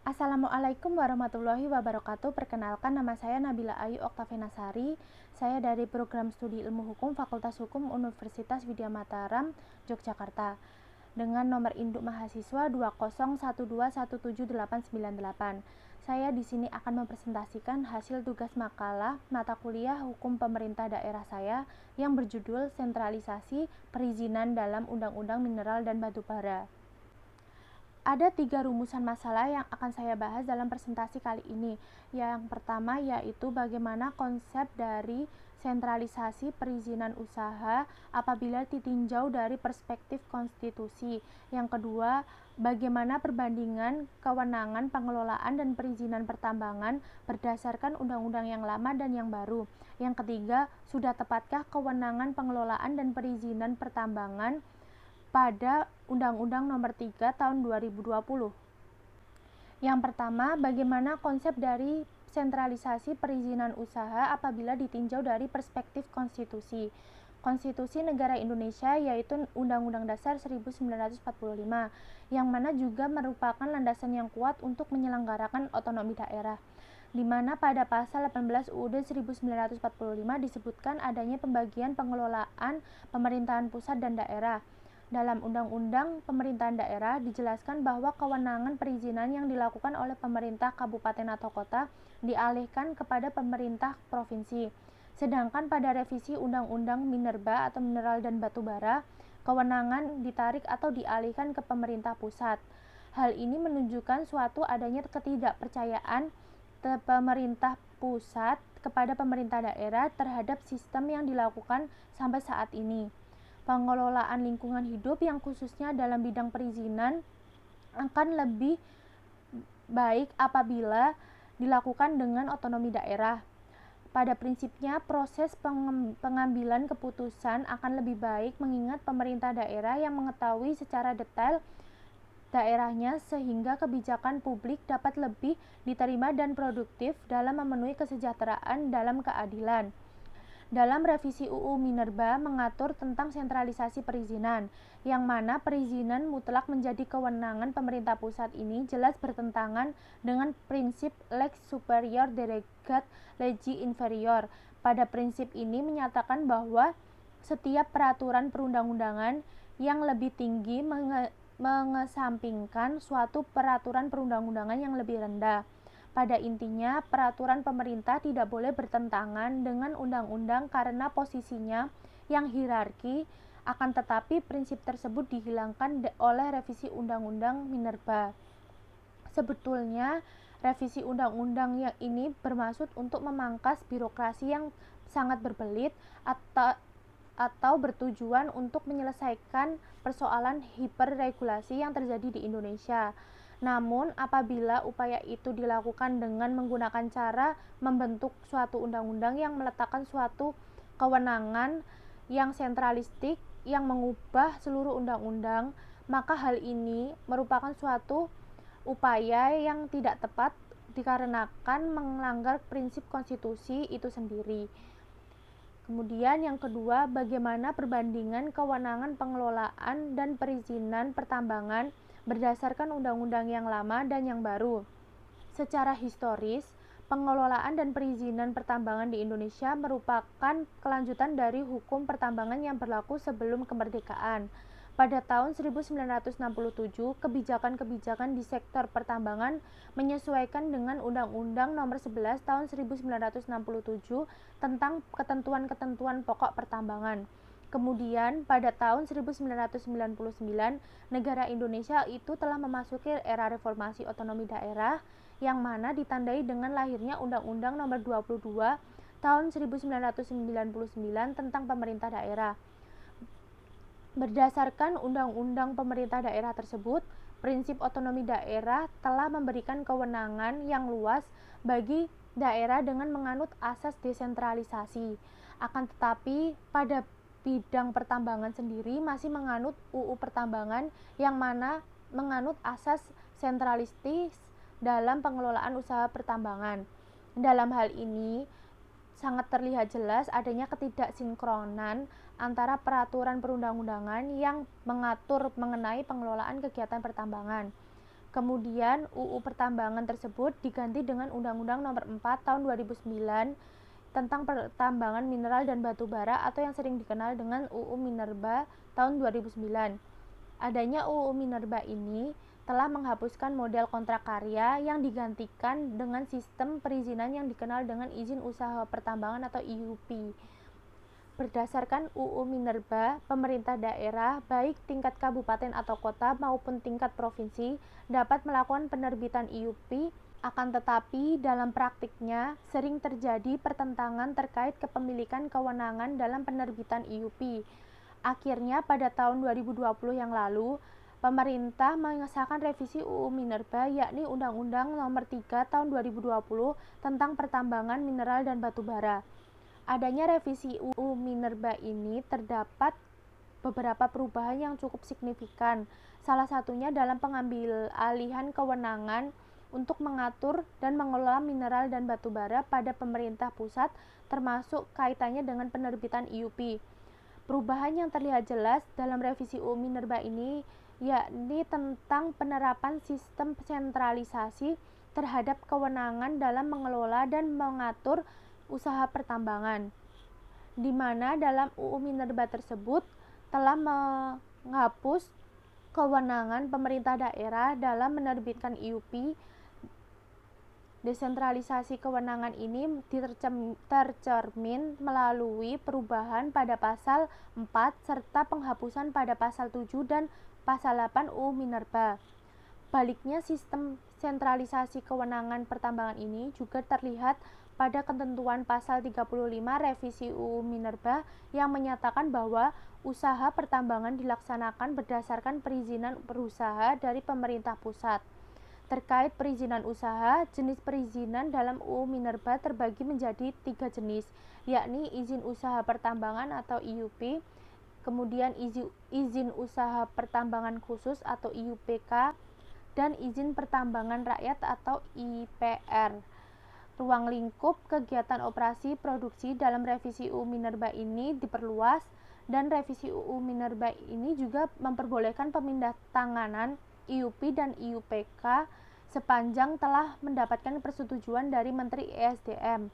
Assalamualaikum warahmatullahi wabarakatuh. Perkenalkan, nama saya Nabila Ayu Oktavianasari. Saya dari Program Studi Ilmu Hukum Fakultas Hukum Universitas Widya Mataram, Yogyakarta. Dengan nomor induk mahasiswa 201217898. Saya di sini akan mempresentasikan hasil tugas makalah mata kuliah Hukum Pemerintah Daerah saya yang berjudul Sentralisasi Perizinan dalam Undang-Undang Mineral dan Batubara. Ada 3 rumusan masalah yang akan saya bahas dalam presentasi kali ini. Yang pertama yaitu bagaimana konsep dari sentralisasi perizinan usaha apabila ditinjau dari perspektif konstitusi. Yang kedua, bagaimana perbandingan kewenangan pengelolaan dan perizinan pertambangan berdasarkan undang-undang yang lama dan yang baru. Yang ketiga, sudah tepatkah kewenangan pengelolaan dan perizinan pertambangan pada Undang-Undang Nomor 3 Tahun 2020. Yang pertama, bagaimana konsep dari sentralisasi perizinan usaha apabila ditinjau dari perspektif konstitusi. Konstitusi Negara Indonesia yaitu Undang-Undang Dasar 1945, yang mana juga merupakan landasan yang kuat untuk menyelenggarakan otonomi daerah, di mana pada pasal 18 UUD 1945 disebutkan adanya pembagian pengelolaan pemerintahan pusat dan daerah. Dalam Undang-Undang Pemerintahan Daerah dijelaskan bahwa kewenangan perizinan yang dilakukan oleh pemerintah kabupaten atau kota dialihkan kepada pemerintah provinsi. Sedangkan pada revisi Undang-Undang Minerba atau Mineral dan Batubara, kewenangan ditarik atau dialihkan ke pemerintah pusat. Hal ini menunjukkan suatu adanya ketidakpercayaan pemerintah pusat kepada pemerintah daerah terhadap sistem yang dilakukan sampai saat ini. Pengelolaan lingkungan hidup yang khususnya dalam bidang perizinan akan lebih baik apabila dilakukan dengan otonomi daerah. Pada prinsipnya, proses pengambilan keputusan akan lebih baik mengingat pemerintah daerah yang mengetahui secara detail daerahnya sehingga kebijakan publik dapat lebih diterima dan produktif dalam memenuhi kesejahteraan dalam keadilan. Dalam revisi UU Minerba mengatur tentang sentralisasi perizinan, yang mana perizinan mutlak menjadi kewenangan pemerintah pusat ini jelas bertentangan dengan prinsip lex superior derogat legi inferior. Pada prinsip ini menyatakan bahwa setiap peraturan perundang-undangan yang lebih tinggi mengesampingkan suatu peraturan perundang-undangan yang lebih rendah. Pada intinya, peraturan pemerintah tidak boleh bertentangan dengan undang-undang karena posisinya yang hierarki, akan tetapi prinsip tersebut dihilangkan oleh revisi Undang-Undang Minerba. Sebetulnya, revisi undang-undang yang ini bermaksud untuk memangkas birokrasi yang sangat berbelit atau bertujuan untuk menyelesaikan persoalan hiperregulasi yang terjadi di Indonesia. Namun, apabila upaya itu dilakukan dengan menggunakan cara membentuk suatu undang-undang yang meletakkan suatu kewenangan yang sentralistik yang mengubah seluruh undang-undang, maka hal ini merupakan suatu upaya yang tidak tepat dikarenakan melanggar prinsip konstitusi itu sendiri. Kemudian yang kedua, bagaimana perbandingan kewenangan pengelolaan dan perizinan pertambangan berdasarkan undang-undang yang lama dan yang baru. Secara historis, pengelolaan dan perizinan pertambangan di Indonesia merupakan kelanjutan dari hukum pertambangan yang berlaku sebelum kemerdekaan. Pada tahun 1967, kebijakan-kebijakan di sektor pertambangan menyesuaikan dengan Undang-Undang Nomor 11 Tahun 1967 tentang ketentuan-ketentuan pokok pertambangan. Kemudian, pada tahun 1999, negara Indonesia itu telah memasuki era reformasi otonomi daerah, yang mana ditandai dengan lahirnya Undang-Undang Nomor 22 Tahun 1999 tentang pemerintah daerah. Berdasarkan Undang-Undang Pemerintah Daerah tersebut, prinsip otonomi daerah telah memberikan kewenangan yang luas bagi daerah dengan menganut asas desentralisasi. Akan tetapi, pada bidang pertambangan sendiri masih menganut UU Pertambangan yang mana menganut asas sentralistis dalam pengelolaan usaha pertambangan. Dalam hal ini sangat terlihat jelas adanya ketidaksinkronan antara peraturan perundang-undangan yang mengatur mengenai pengelolaan kegiatan pertambangan. Kemudian UU Pertambangan tersebut diganti dengan Undang-Undang Nomor 4 Tahun 2009 tentang pertambangan mineral dan batu bara atau yang sering dikenal dengan UU Minerba tahun 2009. Adanya UU Minerba ini telah menghapuskan model kontrak karya yang digantikan dengan sistem perizinan yang dikenal dengan izin usaha pertambangan atau IUP. Berdasarkan UU Minerba, pemerintah daerah, baik tingkat kabupaten atau kota maupun tingkat provinsi, dapat melakukan penerbitan IUP, akan tetapi dalam praktiknya sering terjadi pertentangan terkait kepemilikan kewenangan dalam penerbitan IUP. Akhirnya pada tahun 2020 yang lalu, pemerintah mengesahkan revisi UU Minerba, yakni Undang-Undang Nomor 3 Tahun 2020 tentang pertambangan mineral dan batu bara. Adanya revisi UU Minerba ini terdapat beberapa perubahan yang cukup signifikan. Salah satunya dalam pengambil alihan kewenangan untuk mengatur dan mengelola mineral dan batu bara pada pemerintah pusat, termasuk kaitannya dengan penerbitan IUP. Perubahan yang terlihat jelas dalam revisi UU Minerba ini yakni tentang penerapan sistem sentralisasi terhadap kewenangan dalam mengelola dan mengatur usaha pertambangan, di mana dalam UU Minerba tersebut telah menghapus kewenangan pemerintah daerah dalam menerbitkan IUP. Desentralisasi kewenangan ini tercermin melalui perubahan pada pasal 4 serta penghapusan pada pasal 7 dan pasal 8 UU Minerba. Baliknya, sistem sentralisasi kewenangan pertambangan ini juga terlihat pada ketentuan pasal 35 revisi UU Minerba yang menyatakan bahwa usaha pertambangan dilaksanakan berdasarkan perizinan berusaha dari pemerintah pusat. Terkait perizinan usaha, jenis perizinan dalam UU Minerba terbagi menjadi 3 jenis, yakni izin usaha pertambangan atau IUP, kemudian izin usaha pertambangan khusus atau IUPK, dan izin pertambangan rakyat atau IPR. Ruang lingkup kegiatan operasi produksi dalam revisi UU Minerba ini diperluas, dan revisi UU Minerba ini juga memperbolehkan pemindahantanganan IUP dan IUPK sepanjang telah mendapatkan persetujuan dari Menteri ESDM.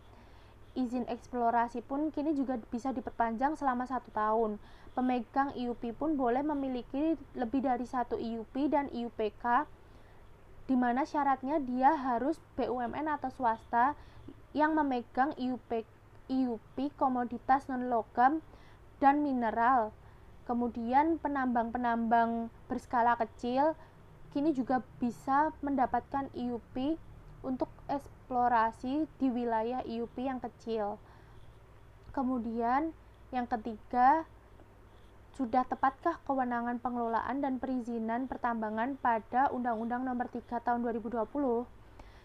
Izin eksplorasi pun kini juga bisa diperpanjang selama 1 tahun. Pemegang IUP pun boleh memiliki lebih dari 1 IUP dan IUPK, di mana syaratnya dia harus BUMN atau swasta yang memegang IUP komoditas non-logam dan mineral. Kemudian penambang-penambang berskala kecil kini juga bisa mendapatkan IUP untuk eksplorasi di wilayah IUP yang kecil. Kemudian yang ketiga, sudah tepatkah kewenangan pengelolaan dan perizinan pertambangan pada Undang-Undang Nomor 3 Tahun 2020?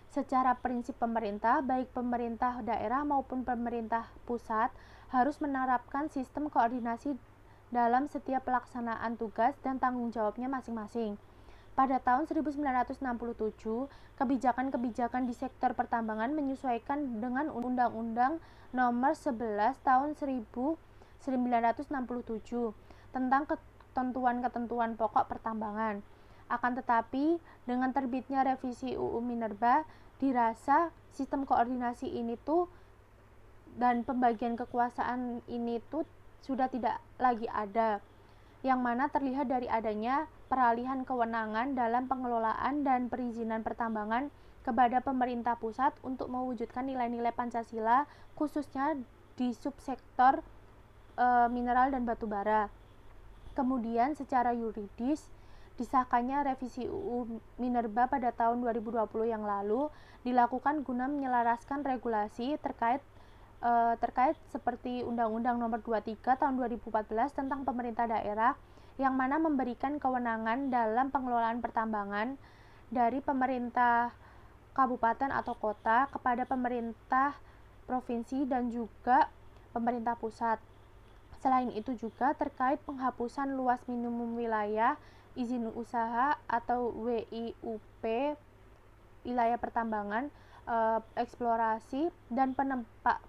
Secara prinsip pemerintah, baik pemerintah daerah maupun pemerintah pusat, harus menerapkan sistem koordinasi dalam setiap pelaksanaan tugas dan tanggung jawabnya masing-masing. Pada tahun 1967, kebijakan-kebijakan di sektor pertambangan menyesuaikan dengan Undang-Undang Nomor 11 Tahun 1967 tentang ketentuan-ketentuan pokok pertambangan. Akan tetapi, dengan terbitnya revisi UU Minerba, dirasa sistem koordinasi ini dan pembagian kekuasaan ini sudah tidak lagi ada, yang mana terlihat dari adanya peralihan kewenangan dalam pengelolaan dan perizinan pertambangan kepada pemerintah pusat untuk mewujudkan nilai-nilai Pancasila, khususnya di subsektor mineral dan batu bara. Kemudian secara yuridis, disahkannya revisi UU Minerba pada tahun 2020 yang lalu dilakukan guna menyelaraskan regulasi terkait seperti Undang-Undang Nomor 23 Tahun 2014 tentang pemerintah daerah, yang mana memberikan kewenangan dalam pengelolaan pertambangan dari pemerintah kabupaten atau kota kepada pemerintah provinsi dan juga pemerintah pusat. Selain itu juga terkait penghapusan luas minimum wilayah izin usaha atau WIUP wilayah pertambangan, eksplorasi, dan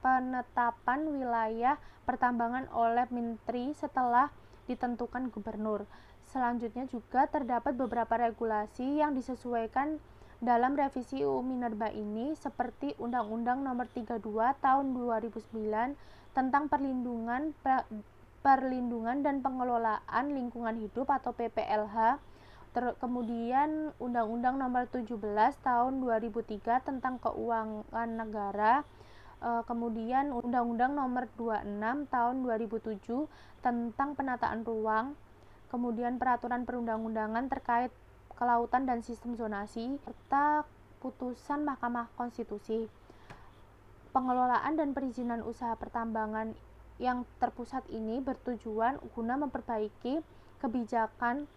penetapan wilayah pertambangan oleh Menteri setelah ditentukan gubernur. Selanjutnya juga terdapat beberapa regulasi yang disesuaikan dalam revisi UU Minerba ini seperti Undang-Undang Nomor 32 Tahun 2009 tentang perlindungan dan pengelolaan lingkungan hidup atau PPLH, kemudian Undang-Undang Nomor 17 Tahun 2003 tentang keuangan negara, kemudian Undang-Undang Nomor 26 Tahun 2007 tentang penataan ruang, kemudian peraturan perundang-undangan terkait kelautan dan sistem zonasi, serta putusan Mahkamah Konstitusi. Pengelolaan dan perizinan usaha pertambangan yang terpusat ini bertujuan guna memperbaiki kebijakan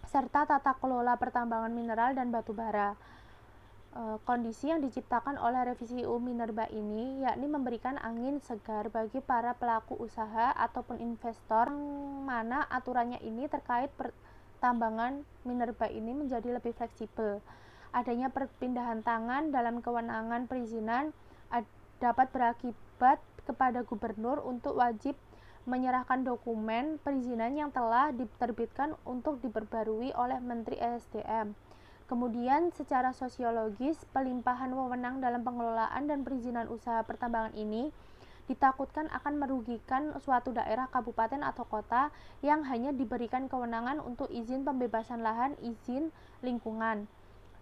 serta tata kelola pertambangan mineral dan batu bara. Kondisi yang diciptakan oleh revisi UU Minerba ini yakni memberikan angin segar bagi para pelaku usaha ataupun investor, mana aturannya ini terkait pertambangan minerba ini menjadi lebih fleksibel. Adanya perpindahan tangan dalam kewenangan perizinan dapat berakibat kepada gubernur untuk wajib menyerahkan dokumen perizinan yang telah diterbitkan untuk diperbarui oleh Menteri ESDM. Kemudian secara sosiologis, pelimpahan wewenang dalam pengelolaan dan perizinan usaha pertambangan ini ditakutkan akan merugikan suatu daerah, kabupaten atau kota yang hanya diberikan kewenangan untuk izin pembebasan lahan, izin lingkungan,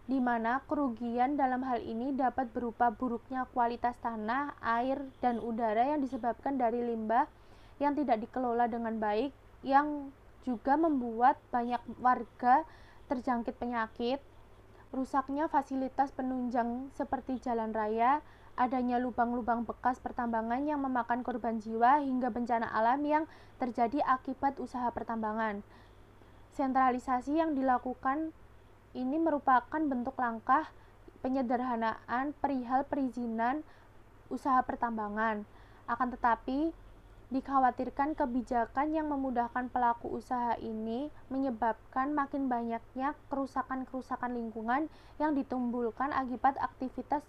di mana kerugian dalam hal ini dapat berupa buruknya kualitas tanah, air, dan udara yang disebabkan dari limbah yang tidak dikelola dengan baik, yang juga membuat banyak warga terjangkit penyakit, rusaknya fasilitas penunjang seperti jalan raya, adanya lubang-lubang bekas pertambangan yang memakan korban jiwa, hingga bencana alam yang terjadi akibat usaha pertambangan. Sentralisasi yang dilakukan ini merupakan bentuk langkah penyederhanaan perihal perizinan usaha pertambangan. Akan tetapi, dikhawatirkan kebijakan yang memudahkan pelaku usaha ini menyebabkan makin banyaknya kerusakan-kerusakan lingkungan yang ditimbulkan akibat aktivitas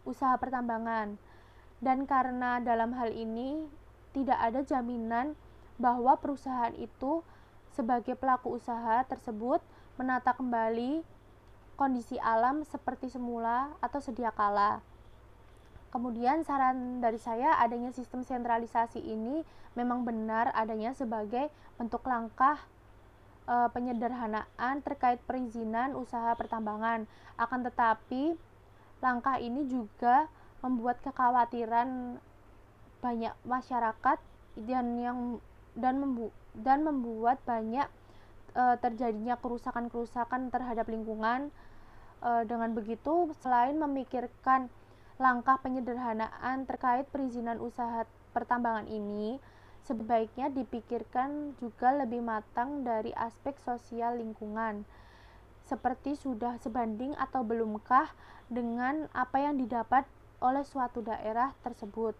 usaha pertambangan. Dan karena dalam hal ini tidak ada jaminan bahwa perusahaan itu sebagai pelaku usaha tersebut menata kembali kondisi alam seperti semula atau sedia kala. Kemudian saran dari saya, adanya sistem sentralisasi ini memang benar adanya sebagai bentuk langkah penyederhanaan terkait perizinan usaha pertambangan. Akan tetapi langkah ini juga membuat kekhawatiran banyak masyarakat dan membuat banyak terjadinya kerusakan-kerusakan terhadap lingkungan. Dengan begitu, selain memikirkan langkah penyederhanaan terkait perizinan usaha pertambangan ini, sebaiknya dipikirkan juga lebih matang dari aspek sosial lingkungan, seperti sudah sebanding atau belumkah dengan apa yang didapat oleh suatu daerah tersebut.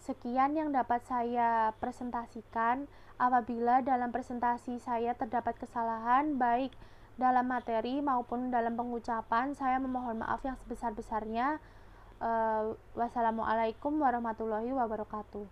Sekian yang dapat saya presentasikan. Apabila dalam presentasi saya terdapat kesalahan baik dalam materi maupun dalam pengucapan, saya memohon maaf yang sebesar-besarnya. Wassalamualaikum warahmatullahi wabarakatuh.